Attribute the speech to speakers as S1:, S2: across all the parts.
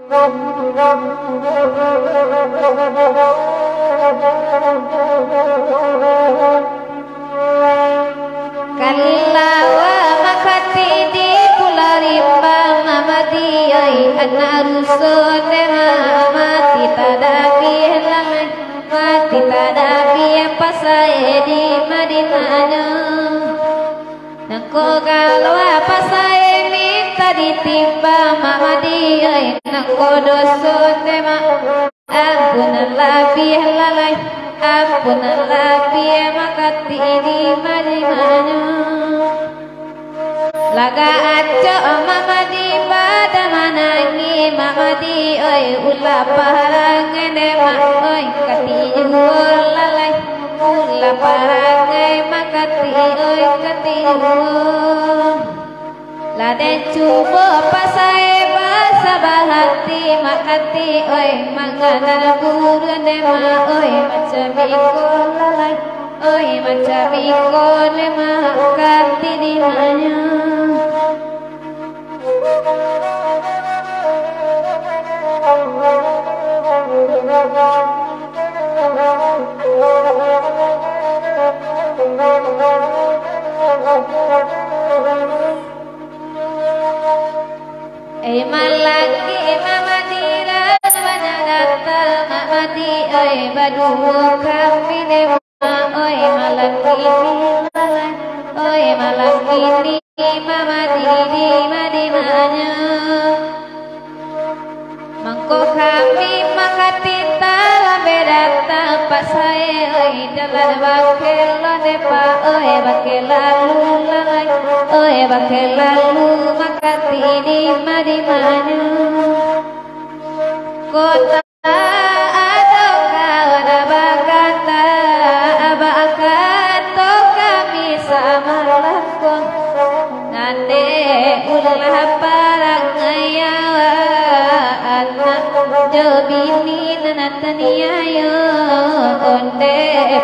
S1: Kalawa makati di pularimbang mamadiyai anarusone mati tadapi lamai mati tadapi pasai di madinanya nako kalawa pasai minta ditimba mamadiyai nako dosone ampunan lebih lalai ampunan lebih makati di madinanya laga aco mama di pada manangi mama di oi ulah parangene mak oi kati jual lalai ulah parangai makati oi kati jual laden cuba pasai basa bahati makati oi mangana guru nema oi macam ikon lalai oi macam ikon nema kati di mana malaki mama diras manadata mama di oi badu kami nema oi malaki oi malaki ni mama di madinanya mangko kami makati tala bedata pasai oi dalan bakel depa oi bakel lalu lalai oi bakel lalu makati di madinanya kota ada kawan abakata abakato kami sama lakon nande ulah parangaya anak jobini nanataniayo onde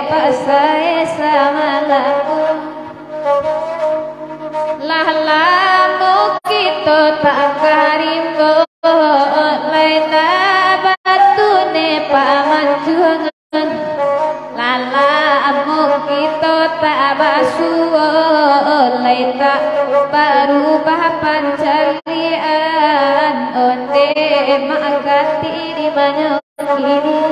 S1: pasai sama lakon lah lamu kita tak karimbo laina batune pamanjuangan lala amu kita tak basuo laita berubah pancarian onde makati di mana kini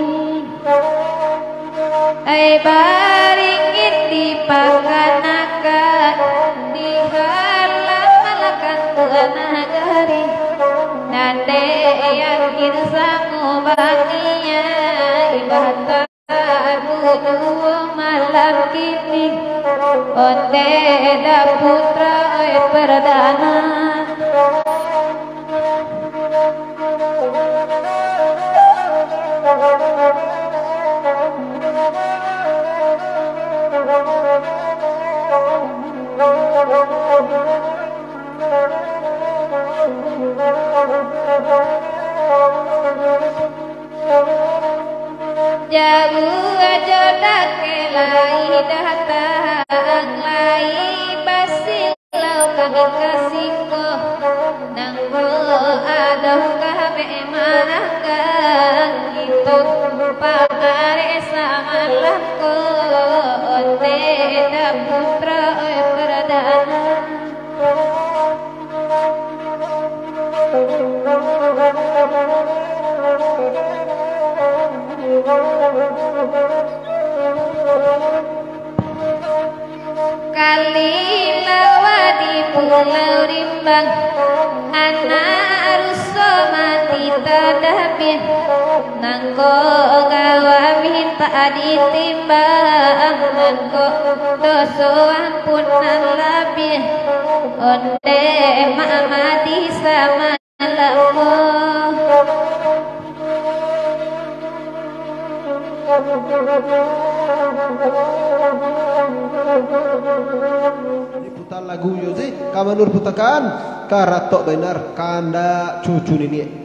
S1: ai baringin di pakanakan di halang-halakan nagari nande yakin sangu baginya ibadah budu malam kini onde da putra perdana jauh aja dakelai datang lai basilau kami kasihku nangko aduh kami manakan itu pamare sama laku onde da putra perdana kali lawa di pulau rimbang anak ruso mati tadabin nangko gawa minta ditimbang nangko doso ampunan labih onde mama di sama lamo
S2: diputar lagu Yosi kamanur putakan karatok benar kanda cucu ini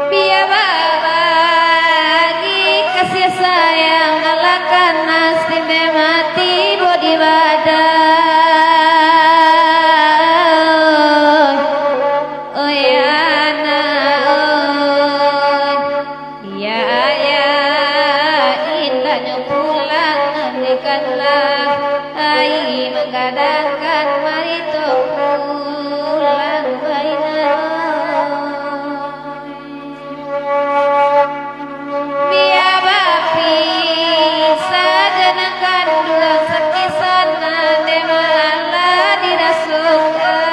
S1: Biar berbagi kasih sayang alakan nasi mati bodi badan. Oh ya anak, ya ya indahnya pulang nantikanlah ai menggadangkan mari tuh pulang bainah. Biar berpisah denangkan dua sekisan nade malah dirasukan.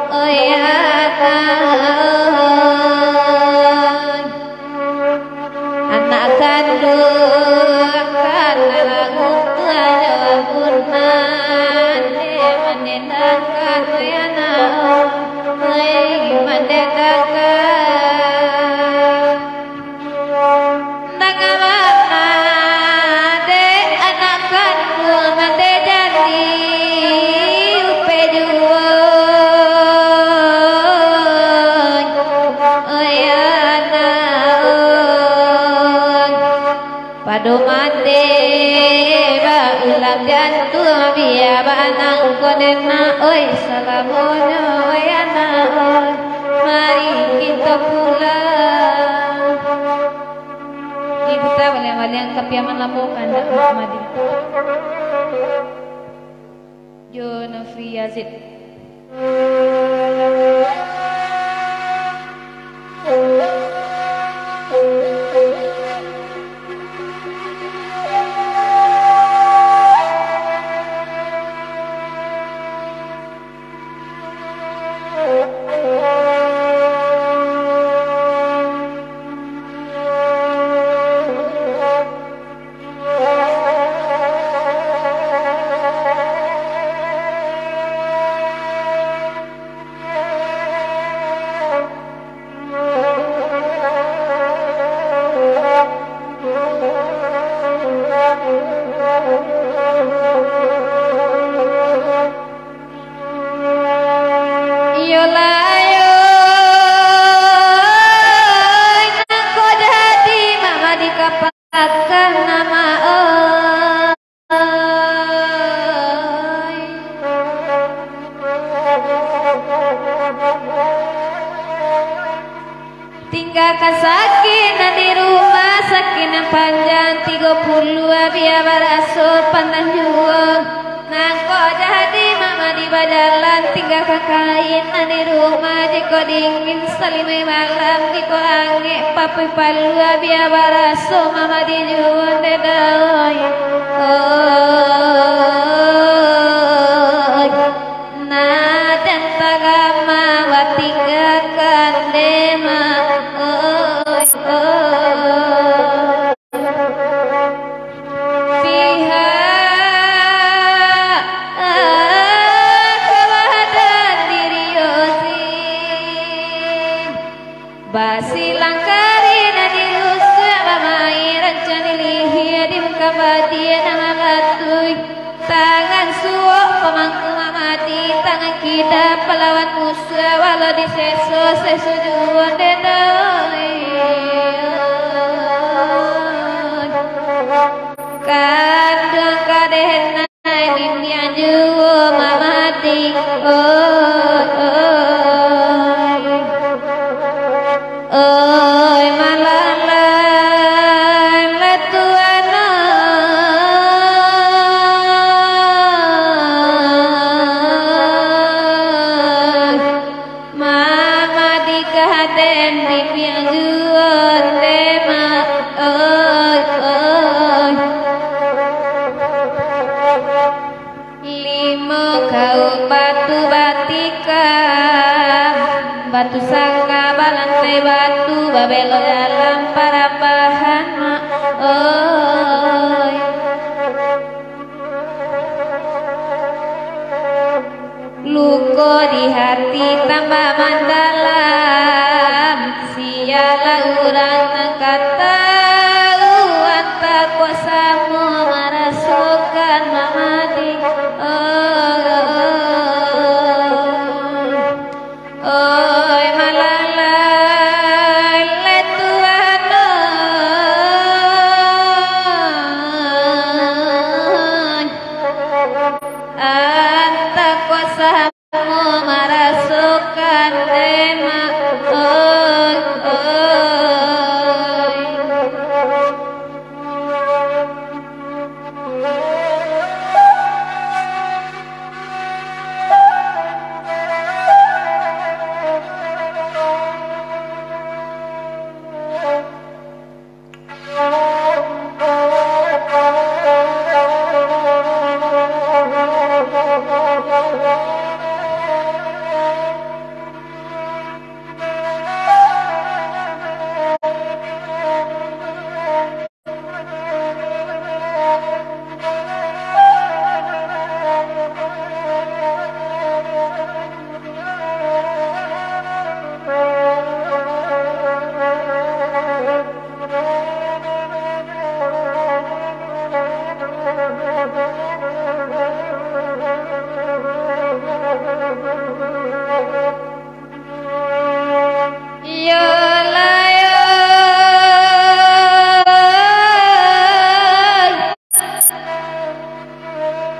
S1: Oh ya anak kandung karena lagu tuanya punan menenangkan wayana menenangkan nangamana de anak kandung mande jadi upe juang. Oh ya padu mande ba ulam jantung biar banang konena oi salamonya oi anak mari kita pulang. Ibu tahu yang kepiaman lamukan dak Muhammadi Jonofi Yazid. Tinggalkan sakinah di rumah, sakinah panjang 30 biar barasul pandang juang. Nangko jadi mama di badalan, tinggalkan kain di rumah, jiko dingin salimai malam, jiko angin papi palua biar barasul mama di juang dedai. Nadan tagama watinggalkan dema. Fiha kewahadan diri yosin basilang karina diusah mamai rancani lihia di muka badia nama latuy tangan suok pemangku mamati tangan kita pelawan musuh walau diseso sesujuan dedai. Kandung kadehna dimdian juo mamati oi malalan latuana mama dikahaden dimdian juo tema limo kau batu batika batu sangka balantai batu babelo dalam para bahan luko di hati tambah mendalam sial la urang kata tak kuasamu merasukan mamadi oi malalai letuano anta kuasamu merasukan dema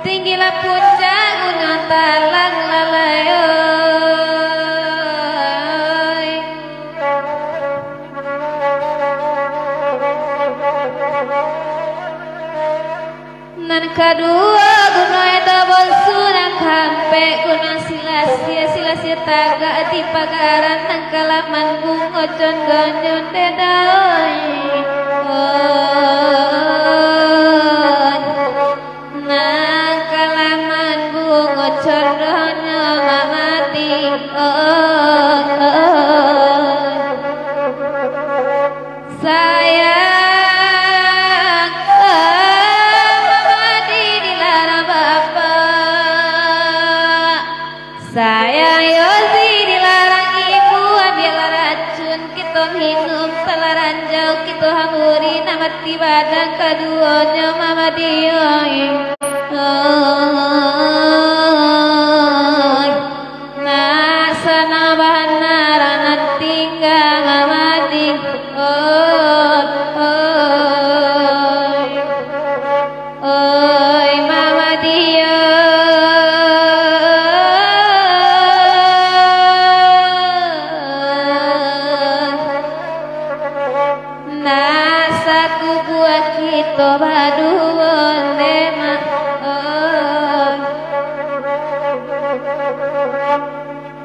S1: tinggilah puncak gunung talang lalayoy nan kedua gunung edabol surang hampe gunung silasia taga di pagaran nang kalaman bungo con ganyon dedai Condohnya mamati sayang mamati dilarang bapak sayang Yosi dilarang ibu ambil racun kita minum pelaran jauh kita hamuri namati badan keduanya mamati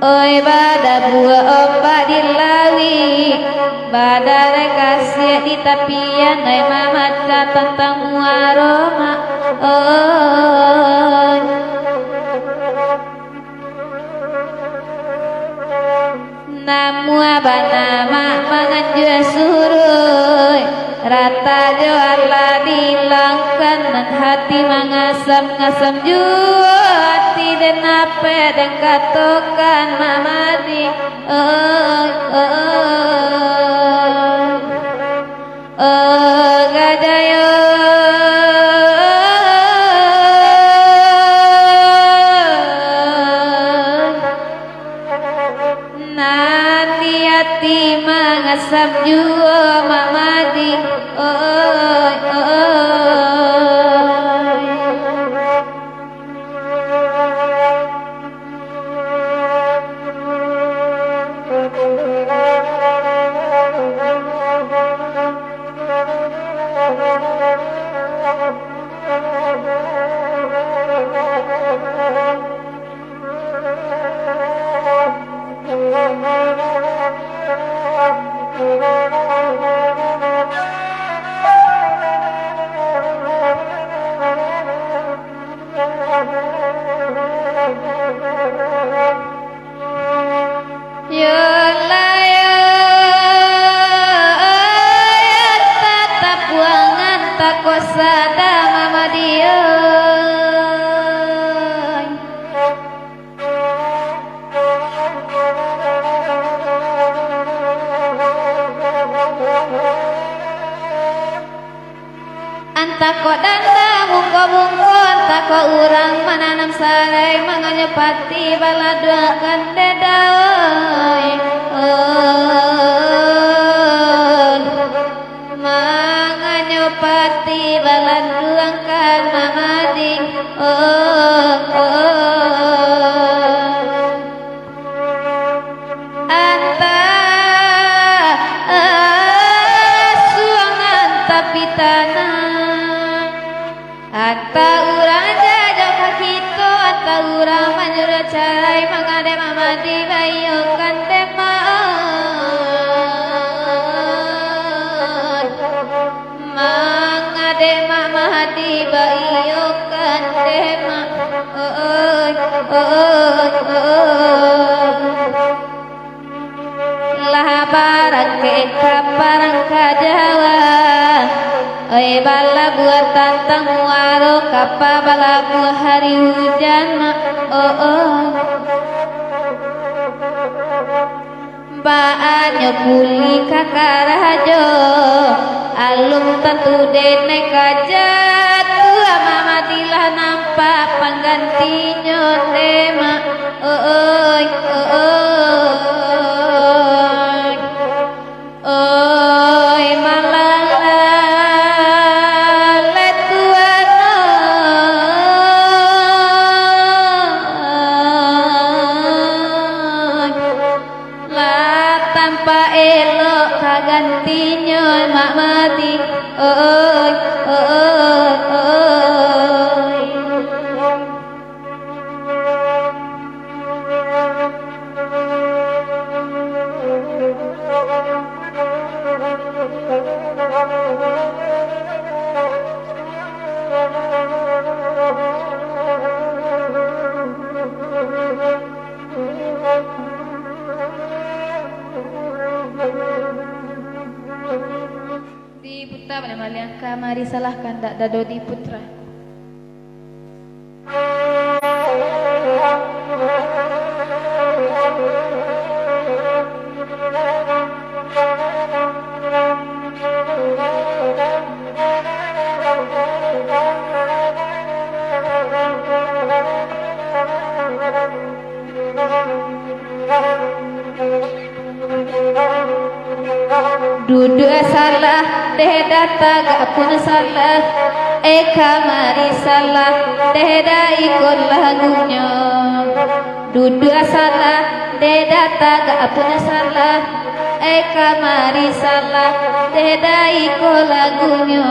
S1: oi bada buah ombak dilawi bada rekasih di tepian oi mamaca tentang aroma oi namu abanama manganjua suruh rata joala dilangkan dan hati mengasam-ngasam jua hati dan apa dan katokan mamadi gajayo nanti hati mengasam jua mamadi tako danda bungko tako urang mananam sarai manganyepati baladuakan dedawai manganyepati baladuakan mamading anta suangan tapi tanah Atta urang jajak kakito Atta urang manjura carai mangade mamadi bayo kandeman mangade mamadi bayo kandeman lah barang ke kaparang kajawa Oi bala buat tantang waro kapa bala buah hari hujan ma Baanyo kuli kakarajo alum tentu dene kajat tua mamatilah nampak penggantinya tema oi malang gantinya mak mati di putra pada maliang kamari salahkan dak dado di putra Dudu salah deh data gak pun salah kamari salah deh da ikut lagunya Dudu salah deh data gak pun salah kamari salah deh da ikut lagunya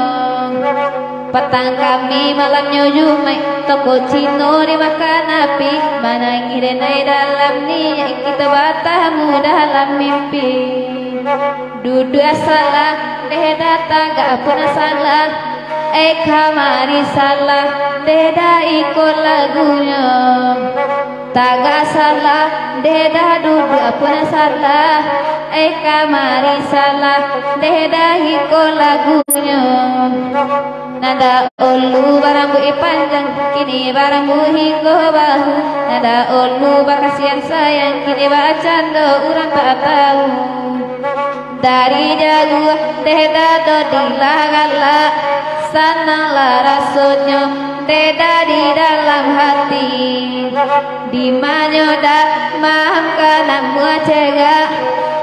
S1: Petang kami malamnya Jumat toko Cino dimakan api mana ngirenai dalam niat kita batamu dalam mimpi Dudu salah deh datang gak pernah salah kamari salah deh da ikut lagunya Taga salah deh da dudu pernah salah kamari salah deh da ikut lagunya Nada ulu barang bui panjang kini barang bui hingga bahu Nada ulu bakasian sayang kini bacando urang tak tahu Dari jagu deh dado dilagala Sananglah rasanya deh di dalam hati Di manyoda maham kana muacega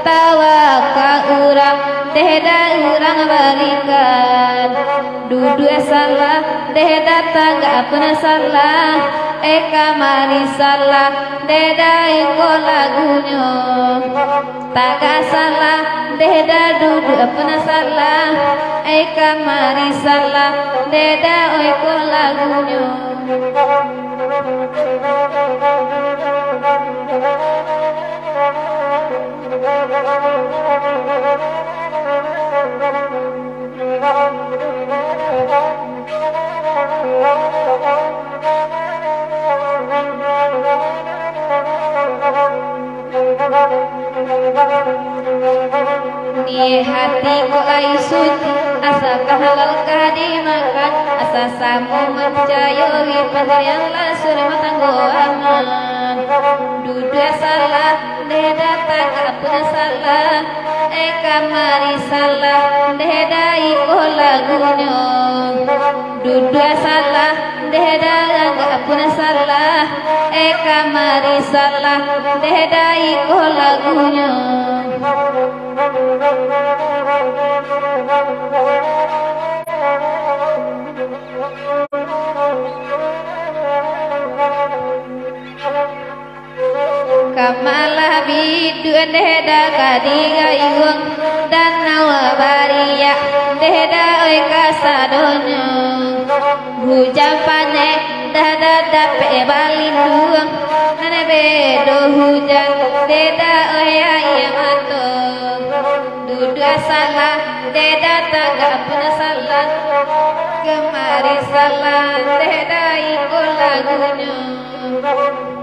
S1: Tawa ka urang deh da urang balikan Dudu salah deh datang gak pernah salah kamari salah deh da ikut lagunya Taga salah deh da dudu pernah salah kamari salah deh da ikut lagunya Ni hati kok ai suci asa halal ka dimakan asa samu mencayowi yang lasur matanggo aman Dudu salah deh datang gak pernah salah kamari salah deh da ikut lagunya dua salah deda enggak puna salah kamari salah deda iko lagunya kamalah bidu deda kadiga iwang dan nawabaria deda oi kasadonya hujan pane dada dape balinduang nana bedo hujan deda oi ayam mato dua salah deda tangga puna salah kemari salah deda iko lagunya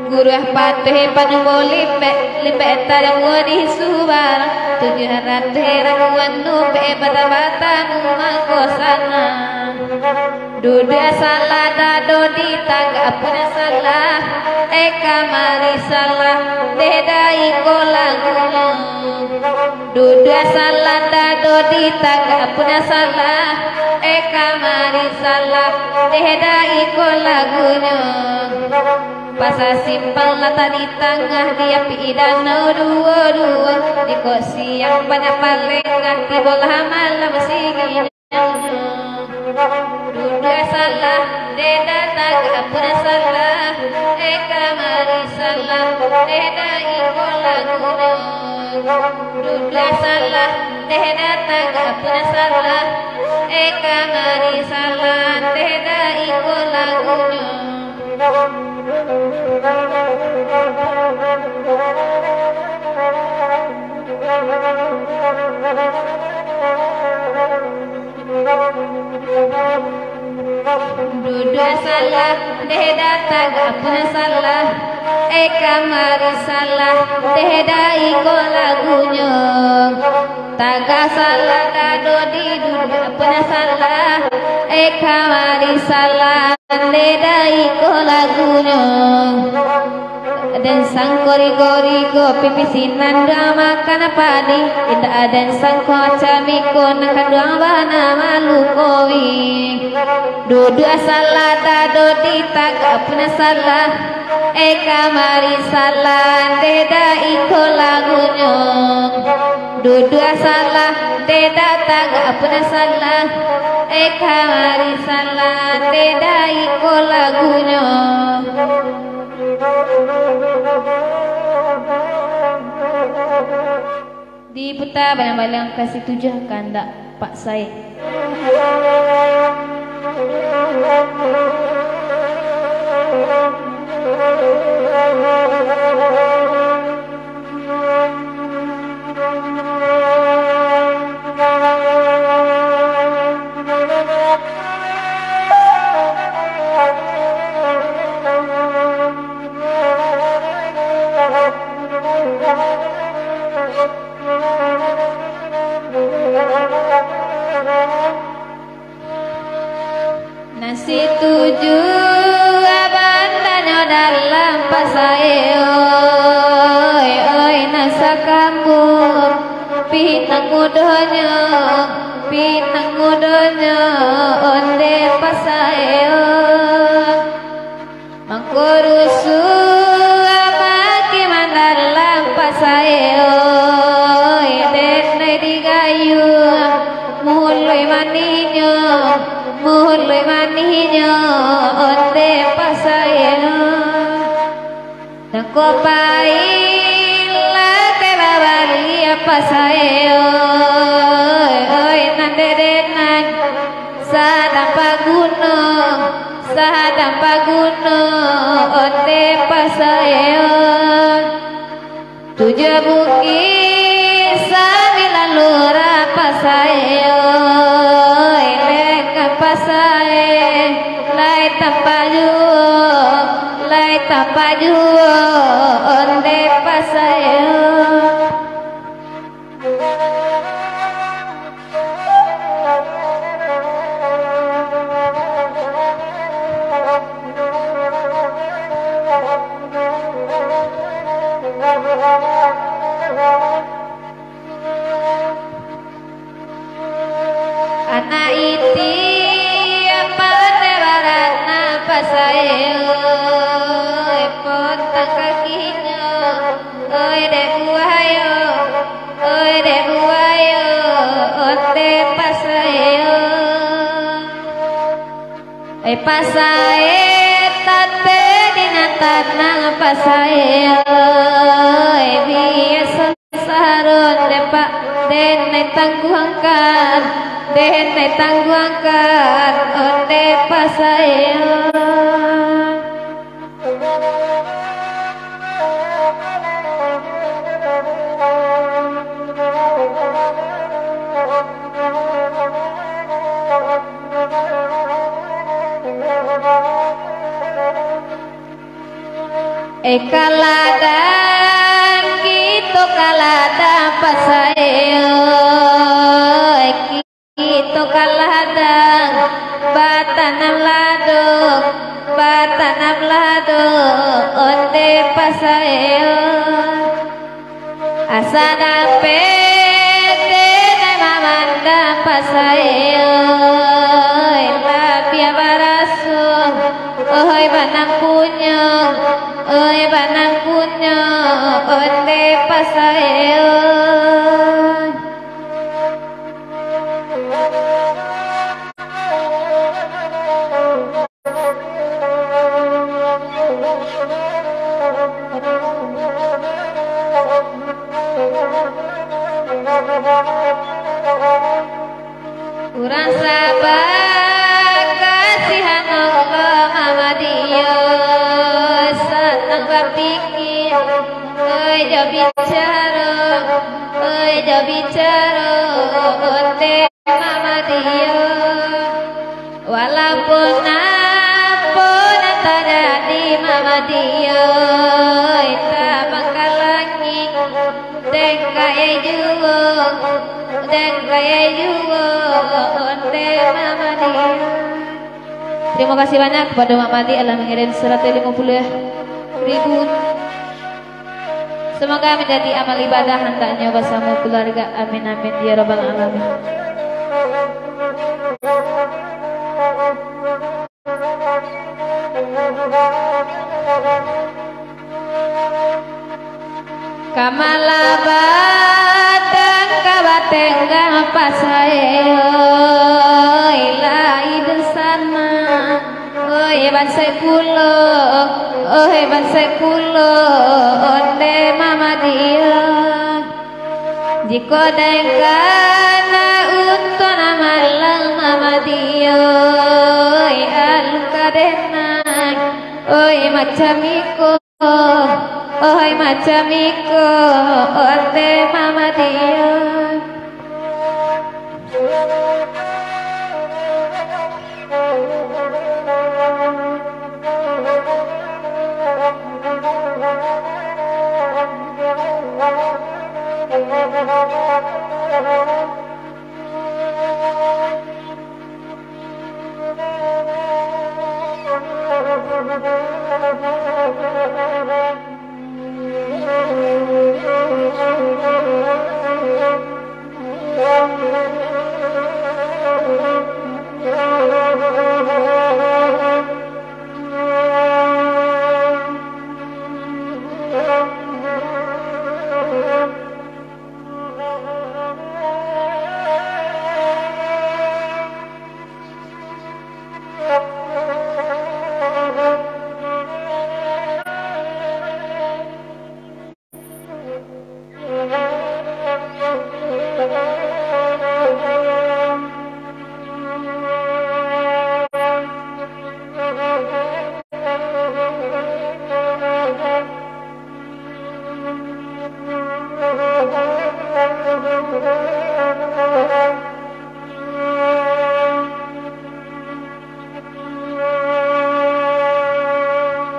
S1: guru patuh panu limpe tarang wadi subar 700 raguan nupe bata-bata mangkosana dua salah dado di tangga puna salah kamari salah deda iko lagunya dua salah dado di tangga puna salah kamari salah deda iko lagunya Pasal simpang lata di tengah dia pidana dua-dua di kursi yang banyak paling di bola malam singin dua salah deda tak puna salah kamari salah deda iko lagunya dua salah deda tak puna salah kamari salah deda iko lagunya dua salah deda taga puna salah kamari salah deda iko lagunya taga salah dado di dua puna salah kamari salah deda iko lagunya dan sang kori-kori pipisinan drama kana padi ida dan sang kocamiko nakan bana malu kowi dua salah dado di taga puna salah kamari salah deda iko lagunya dua salah deda taga puna salah kamari salah deda iko lagunya diputar balang-balang kasih tujuh kandak Pak Said. Nasi tujuh abandanya dalam pasai oi nasa kamu pinang mudonya onde pasai mangkorusu amaki mandalam pasai dene digayu mulai maninya onde pasai nako paila ke babali pasai oi nande denan sadang paguno onde pasai tujuh bukit sambilan lura pasai pasai lai tapaju onde pasai anak iti apa pasae tate dina tanang pasae biasa sarun depak den tangguangkan onde pasae kaladan gitu kaladan pasae gitu kaladan batanam laduk onde pasae asana pede mamanda pasae lapia barasu oi banang punya onde pasae urang sabar kasihan Allah Muhammadiyah senang berpikir jo bicara onde Muhammadiyah walaupun apapun terjadi Muhammadiyah kita bakal lagi dan kaya juga onde Muhammadiyah. Terima kasih banyak kepada Muhammadi Allah mengirim 150.000. Semoga menjadi amal ibadah hendaknya bersama keluarga. Amin amin ya rabbal alamin. Kamalabatan kabatenggang pasae ila idesana bansai kulo onde Muhammadiyah jika dengkana untuna malang Muhammadiyah alukadenak macamiko onde Muhammadiyah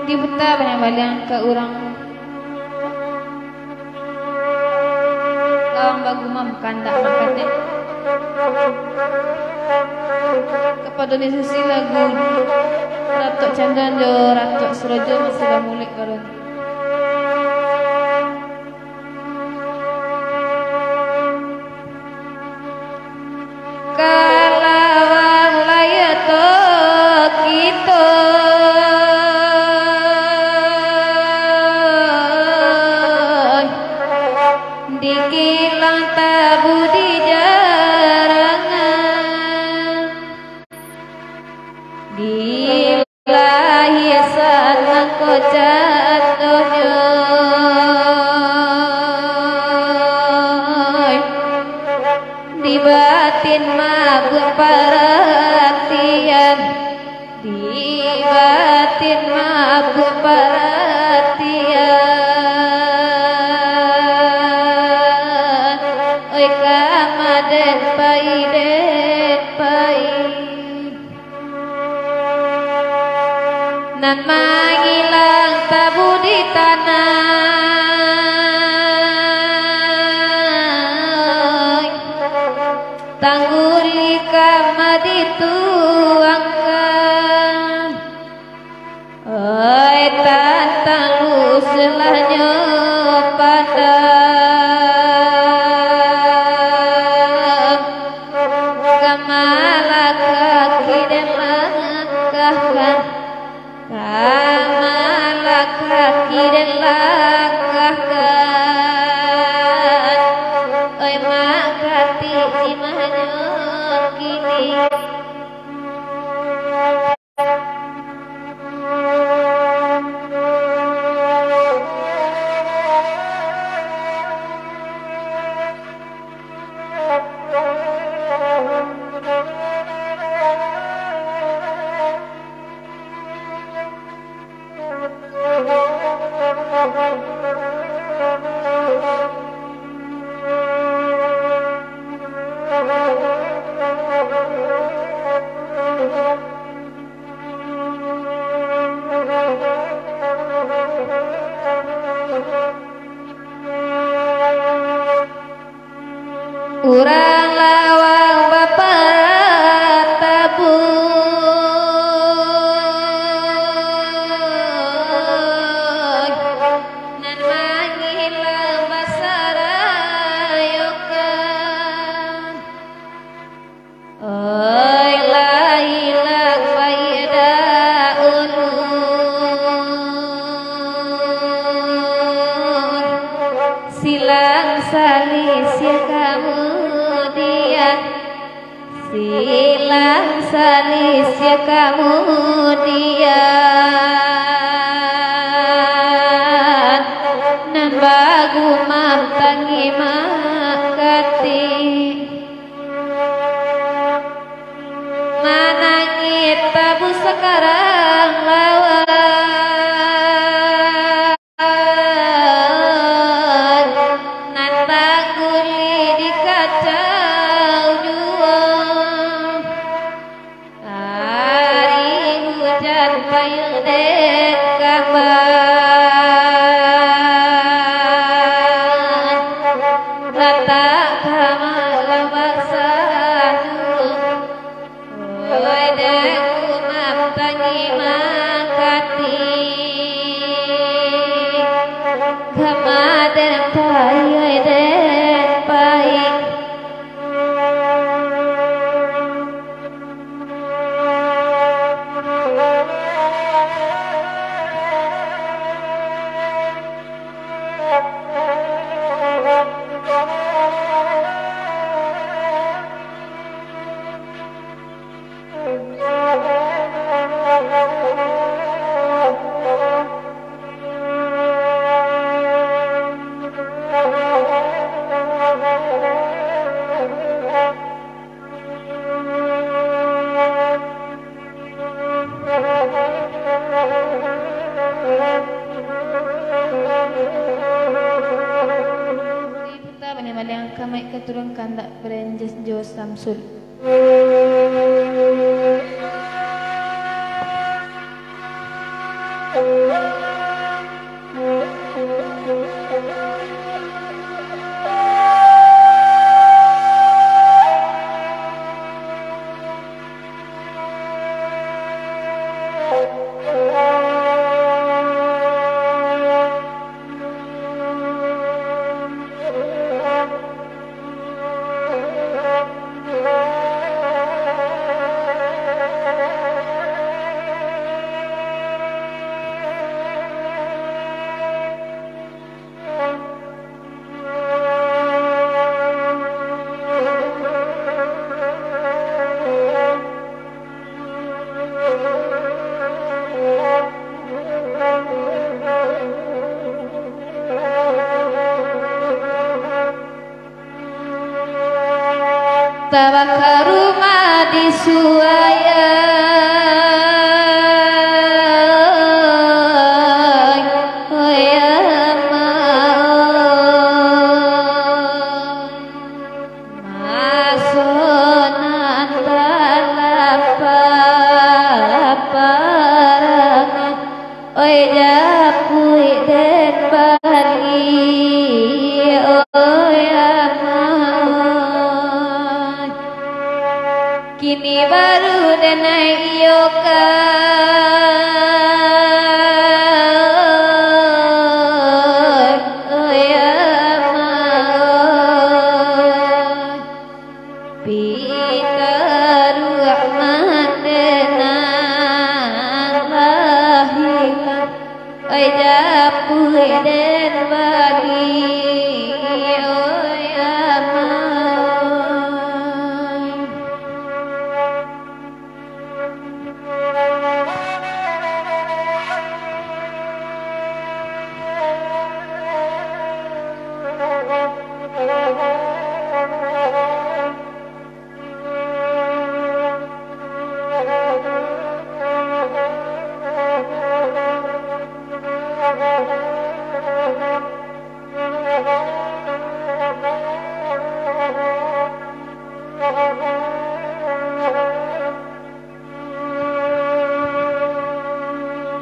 S1: dibuta banyak-banyak ke orang lawang bagumam kandak makanya kepada sisi lagu Ratok Canggan jo Ratok Serojo masih bamulik karun kalawang layato kita dikilang tabu di jarangan di batin mabuk perhatian, di batin mabuk perhatian. Oi kamaden pai den pai, nan mangilang tabu di tanah, tangguli kama dituangkan. Oi tantang lu selahnya pandang, kamala kaki dan langkahkan, kamala kaki dan langkahkan. Oi makati imahnya kini, urang lawang bapak tabu, nan mangilang basarayokan. Oi lailang faida ulun, silang salis ya kemudian, silang salis ya kemudian. Nan bagu mamtangi makati, manangit tabu sekarang lawan, nan tangguli di kaca ujuan. Hari hujan payung dek kaban, rata kamala basadu. Oi deku mamtangi makati, kamaden pai oi den pai. Yang kami keturunkan tak berenjes Jo Samsul. tawa ke rumah di Suaya kini baru denai yoka pitaru mandena lahilan oi japui den bagi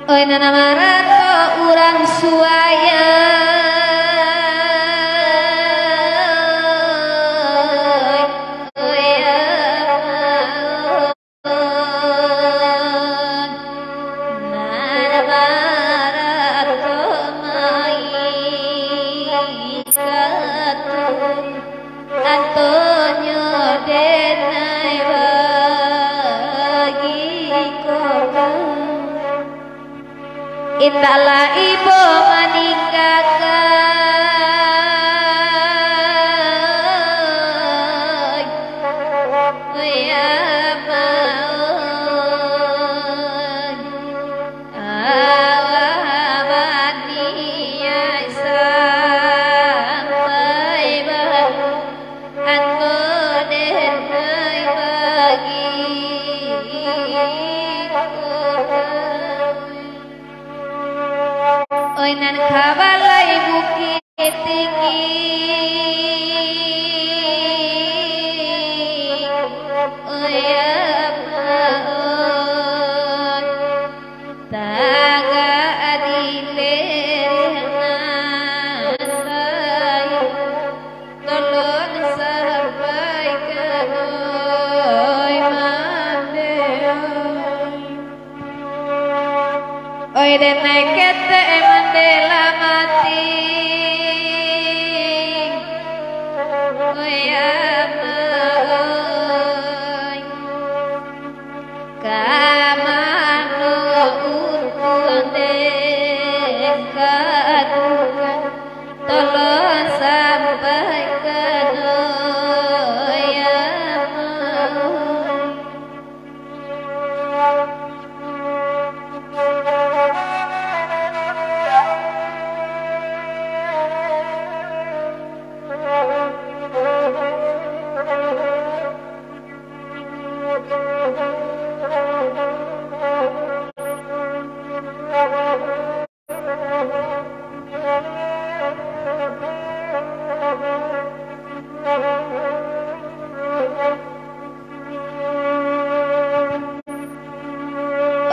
S1: oi nana marato urang Suaya nana marato mai katung Antonio denai bagi korban Itala ibu meninggalkan ya maun awabania sampai baru anggoden bagi oi nan kabalai bukit tinggi oi apaon taga adilenan saya tolong sampaikan oi mandeoi oi denai kete mandela mati oi amai kamano utunde kadukan tolong sampaikan oi amai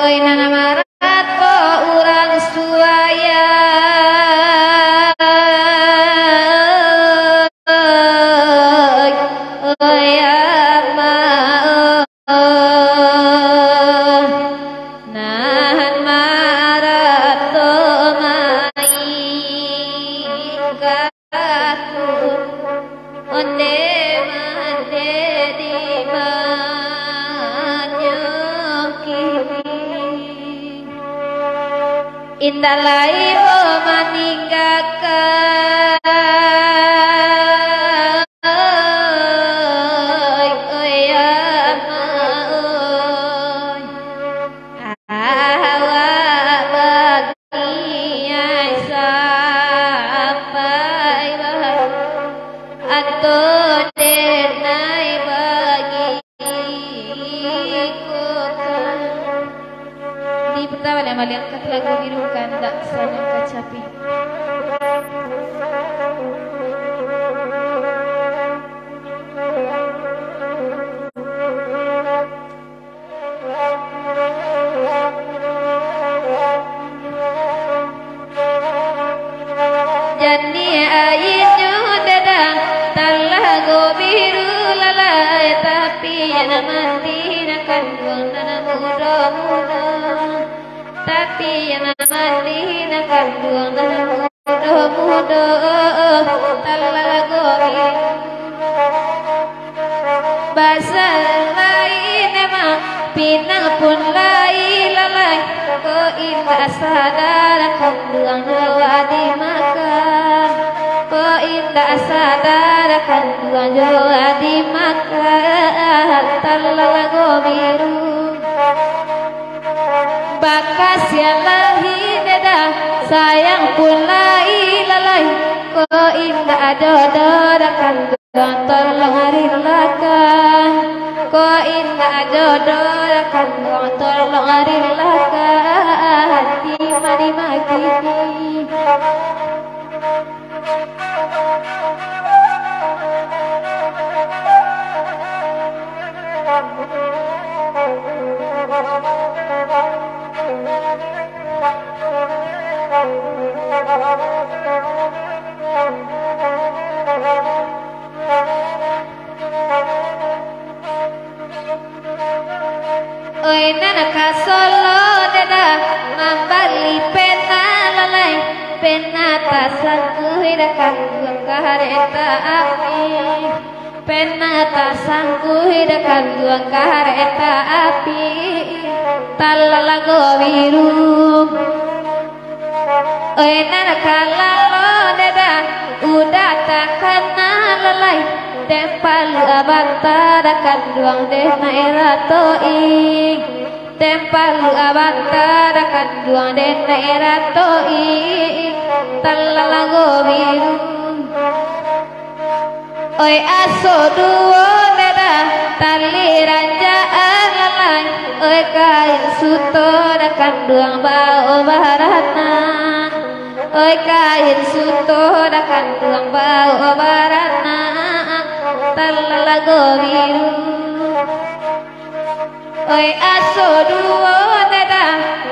S1: oi nana marato urang Suaya oi amaon nahan marato mai kakun onde mande di Indalai meninggalkan awak bagia sampai atau denai malian kat lagu biru kandak sayang kacapi. Jani ayinyo dadang talago biru lalay tapi yana mandi na kandung na muda-muda tapi yana mandi na kandung na muda-muda talago biru bahasa lain emang pinang pun lain lalay ko indah sadar kandung na dimakan ko indah sadar kandung na dimakan talago biru bakas ya lahi deda sayang pun lain lalay ko indah jodoh kandung tolong rilakan ko indah jodoh kandung tolong rilakan di mari oi nana kasolo dada mambali pena lalai pena tasan kuhida kandung kareta api pena tasan kuhida kandung kareta api talalago biru oi nana kalalo dada udah takkan lalai tempal abantara kandung deh naeratoi tempal abantara kandung deh naeratoi talalago biru oi aso duo dada tali ranjaan lalai oi kain suto da kandung bau barana oi kain suto da kandung bau barana talalago biru oi aso duo dada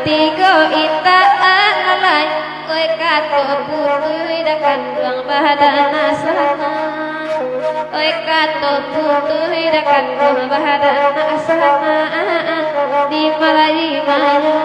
S1: tiga itaan lalai oi kato putui da kandung bahadana sana oi kato putui da kandung bahadana sana di malai malu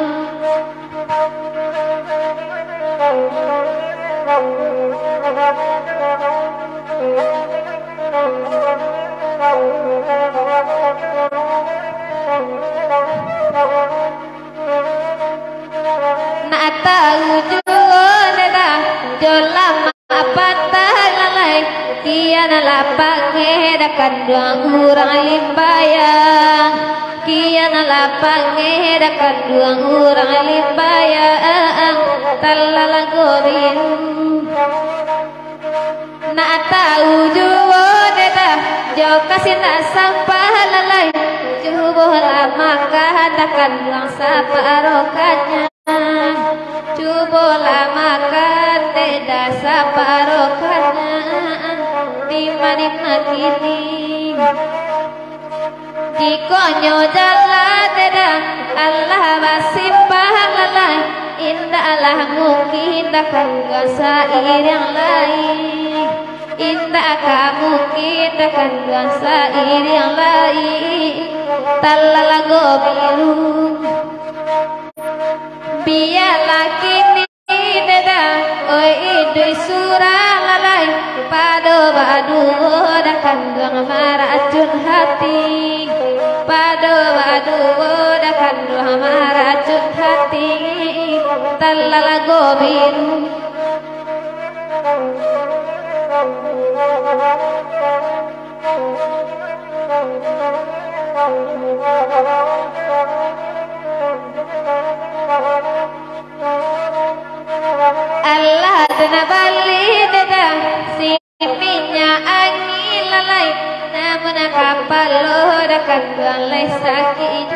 S1: nak tahu jual dah jolam apa lalai kiana lapang dah kandung urang limbayang kiana lapang dah kandung urang limbayang talalago biru nak tahu jual dah jo kasih nak sampah lalai cubo lama katakan buang saparokanya cubo lama kateda saparokanya di mana kini di konyo jalan teda Allah basimpah lalai indahlah mungkin takkan sair yang lain indah kamu kita kan sair yang lain talalago biru biarlah kini deda oi idui surah lalai pado badu dah kandung maracun hati pado badu dah kandung maracun hati talalago biru Allah dana bali dada si minyak angin lalai namun kapal lo dah kandang lai sakit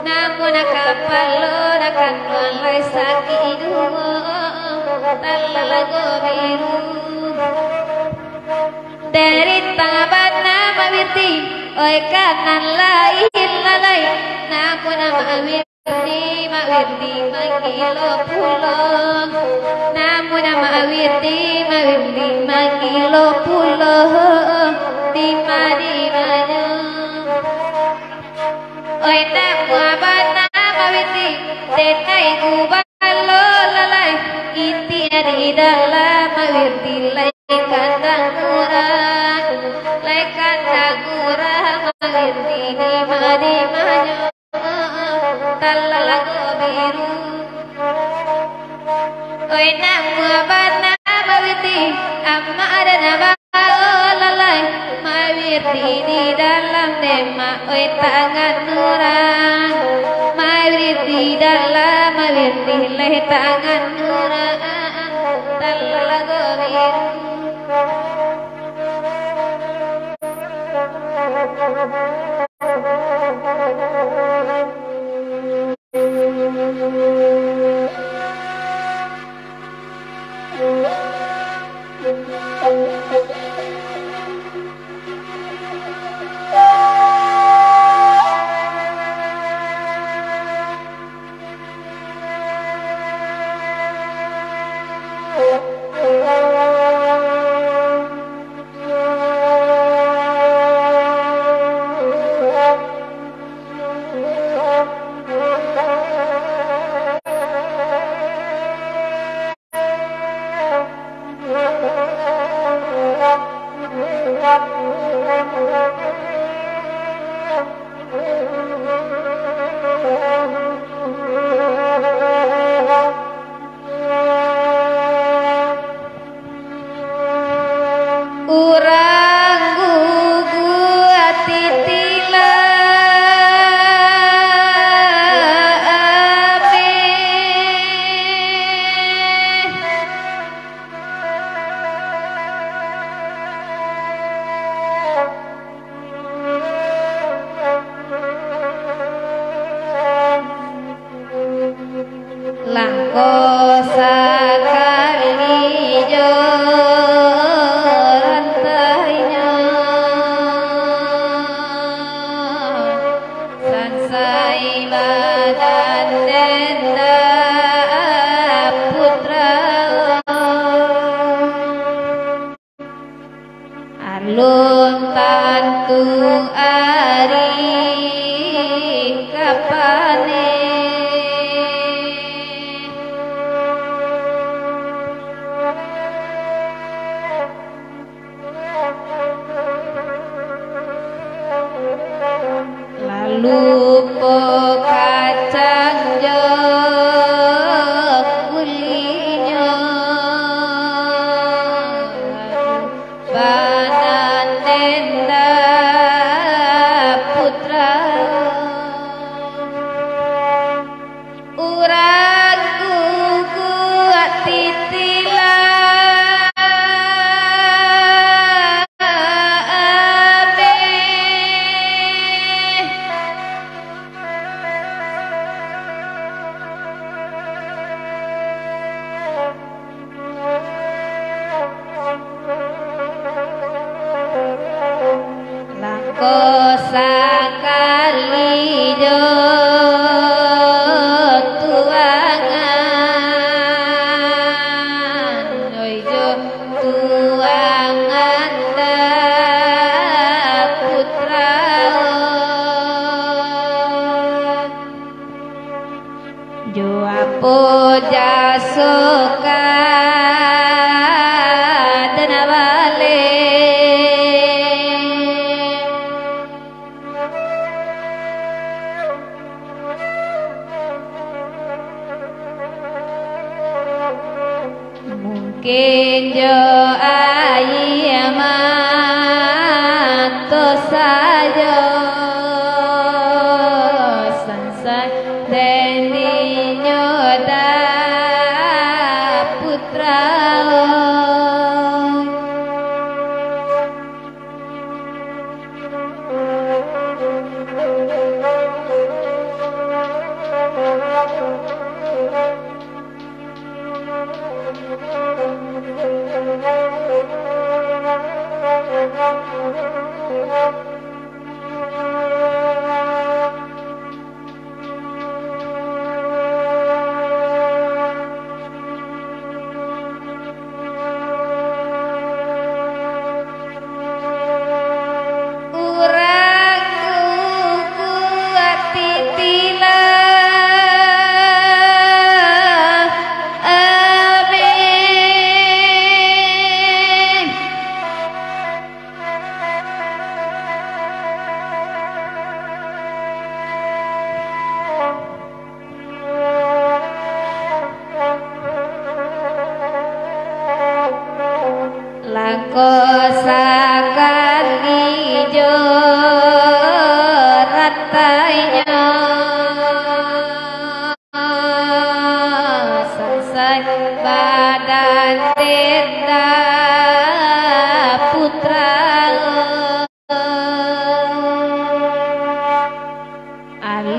S1: namun kapalo nakanwan lai sakidu talago biru dari tangaban nama wirti oi kanan lain lalai namun mawirti mawirti mangilo pulo namun mawirti mawirti mangilo pulo di madinanya oi namun nama wirti denai gubalo lalai inti di dalam mawirti lai kandang murah lai kandang murah mawirti di madinanya talago biru oi namu abana mawirti amma ada nama lalai mawirti di dalam dema oi tangan nurang mawirti dalam mawirti leh tangan nurang talago biru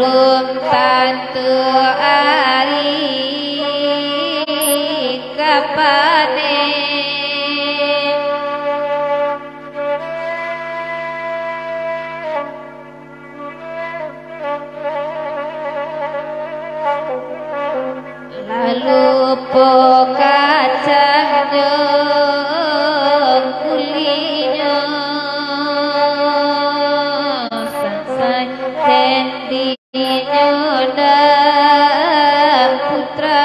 S1: ulum tantu ari kapane lalu pokacang jong kulinya sansai tendi nyoda putra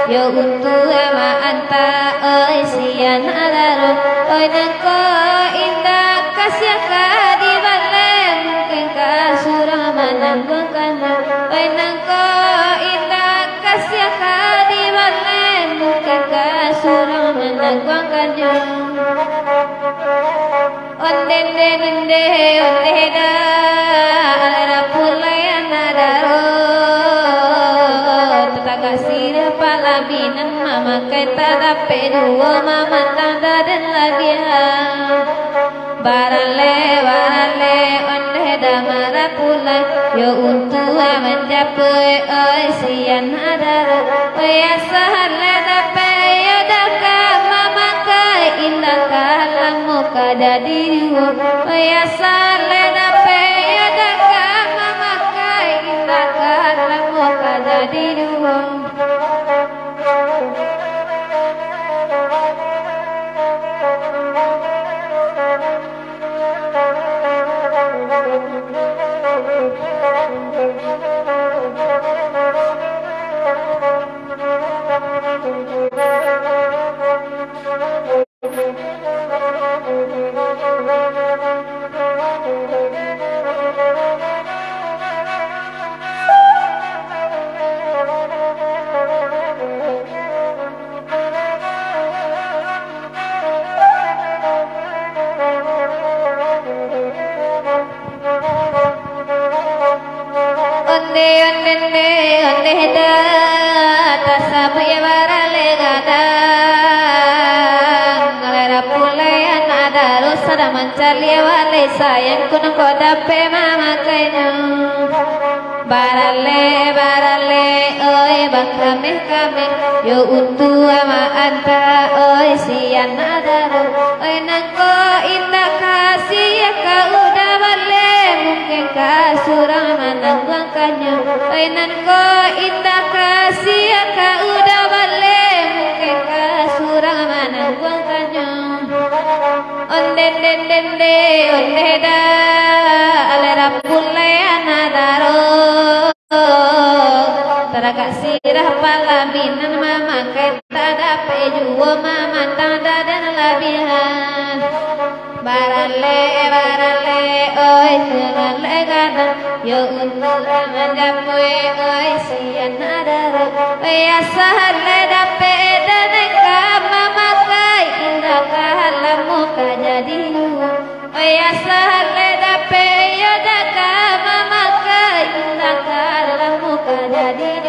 S1: yo untu ama anta oi sian adaro oi nangko indah kasih di balen mungkin kasurama nanggukan oi nangko indah kasih di balen mungkin kasurama nanggukan onden dende onde da ala pulayan adaro kasih palabinan mama kita dapat dua mama tanda dan labihan barale barale onde damara pulai yo untuk mencapai oi sian adara oi asale dapat yo dakak mama kai indah kalamu kada dirimu oi asale dapat yo dakak mama kai indah kalamu kada dirimu Mencari wale sayang kuno koda pe mama kainya barale barale oi bakame kame yo untu ama anta oi sian adaro oi nangko indah kasih ya kau udah bale mungkin kasurama nangguangkannya oi nangko indah kasih ya kau udah bale mungkin kasurama nangguangkannya onde onde da alera pulayan adaro taraga sirah palabinan mama kita dapat jua mama tanda dan labihan bara barale barale oi barale gada yo untuk menjamui oi sian adara oi asale dape dan kama makai indah kalamu kajadi oi asale dape yo kama makai indah kalamu kajadi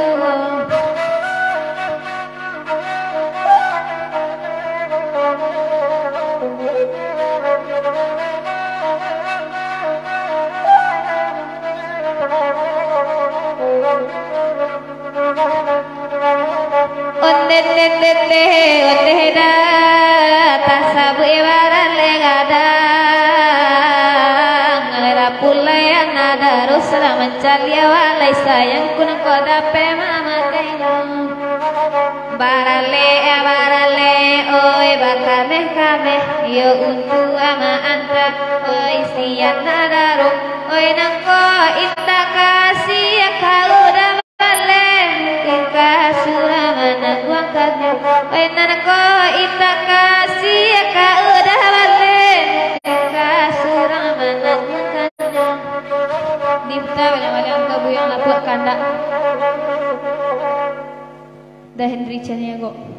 S1: onde da tasabu ibarale gada ngalera pulaya nada rusla mencalia walai sayang kun koda pe mama kaino barale oi bakane kame yo untu ama anta oi sian nadaru oi nangko inta kasih kau dah oi nanako ita kasih ka udah balik ka suramana kanyo dipta wala kabu yang lapuk kanda dah Hendri Chaniago